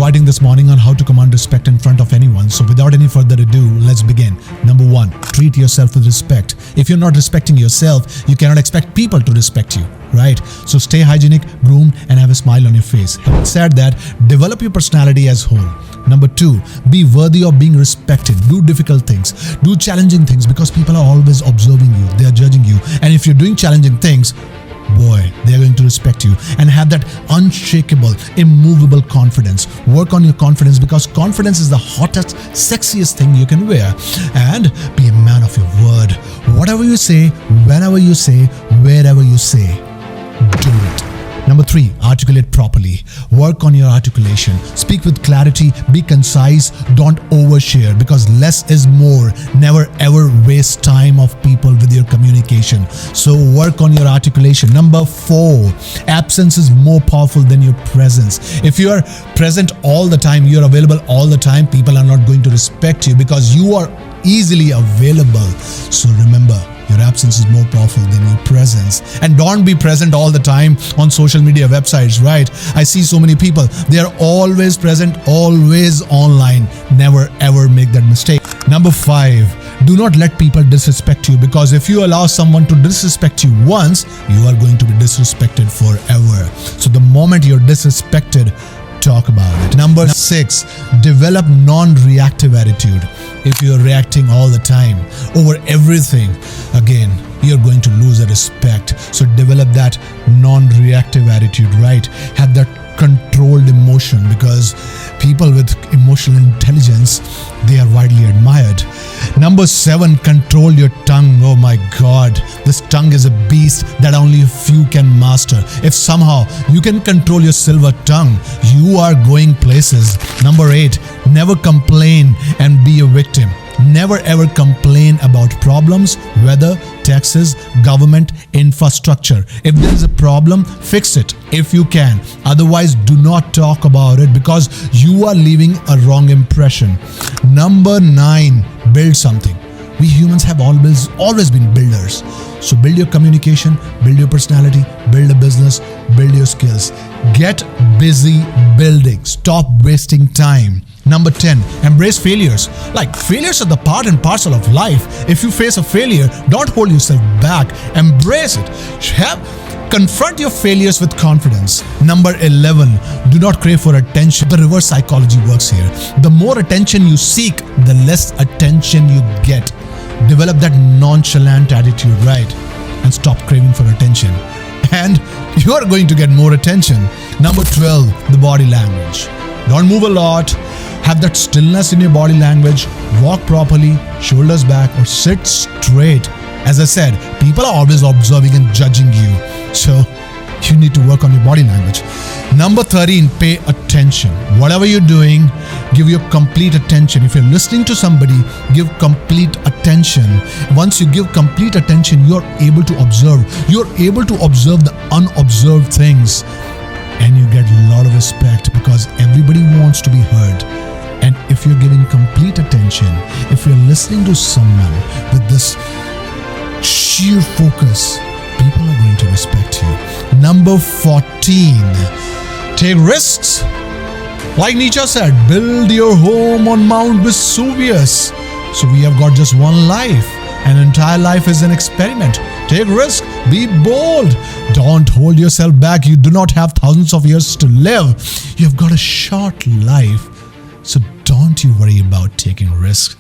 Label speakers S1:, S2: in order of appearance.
S1: writing this morning on how to command respect in front of anyone. So without any further ado, let's begin. Number 1, treat yourself with respect. If you're not respecting yourself, you cannot expect people to respect you, right? So stay hygienic, groomed, and have a smile on your face. Having said that, develop your personality as whole. Number 2, be worthy of being respected. Do difficult things, do challenging things, because people are always observing you, they are judging you. And if you're doing challenging things, boy, they're going to respect you. And have that unshakable, immovable confidence. Work on your confidence, because confidence is the hottest, sexiest thing you can wear. And be a man of your word. Whatever you say, whenever you say, wherever you say, do it. Number 3, articulate properly. Work on your articulation. Speak with clarity, be concise, don't overshare, because less is more. Never ever waste time of people with your communication. So work on your articulation. Number 4, absence is more powerful than your presence. If you are present all the time, you're available all the time, people are not going to respect you because you are easily available. So remember, your absence is more powerful than your presence. And don't be present all the time on social media websites, right? I see so many people, they are always present, always online. Never ever make that mistake. Number 5, do not let people disrespect you, because if you allow someone to disrespect you once, you are going to be disrespected forever. So the moment you're disrespected, talk about it. Number 6, develop non-reactive attitude. If you're reacting all the time over everything, again, you're going to lose the respect. So develop that non-reactive attitude, right? Have that controlled emotion, because people with emotional intelligence, they are widely admired. Number 7, control your tongue. Oh my God, this tongue is a beast that only a few can master. If somehow you can control your silver tongue, you are going places. Number 8, never complain and be a victim. Never ever complain about problems, weather, taxes, government, infrastructure. If there is a problem, fix it if you can. Otherwise, do not talk about it, because you are leaving a wrong impression. Number 9, build something. We humans have always been builders. So build your communication, build your personality, build a business, build your skills. Get busy building. Stop wasting time. Number 10, embrace failures. Like, failures are the part and parcel of life. If you face a failure, don't hold yourself back. Embrace it. Confront your failures with confidence. Number 11, do not crave for attention. The reverse psychology works here. The more attention you seek, the less attention you get. Develop that nonchalant attitude, right? And stop craving for attention. And you are going to get more attention. Number 12, the body language. Don't move a lot. Have that stillness in your body language. Walk properly, shoulders back, or sit straight. As I said, people are always observing and judging you. So you need to work on your body language. Number 13, pay attention. Whatever you're doing, give your complete attention. If you're listening to somebody, give complete attention. Once you give complete attention, you're able to observe. You're able to observe the unobserved things. And you get a lot of respect, because everybody wants to be heard. And if you're giving complete attention, if you're listening to someone with this sheer focus, people are going to respect you. Number 14, take risks. Like Nietzsche said, build your home on Mount Vesuvius. So we have got just one life. An entire life is an experiment. Take risk, be bold. Don't hold yourself back. You do not have thousands of years to live. You've got a short life. So don't you worry about taking risks.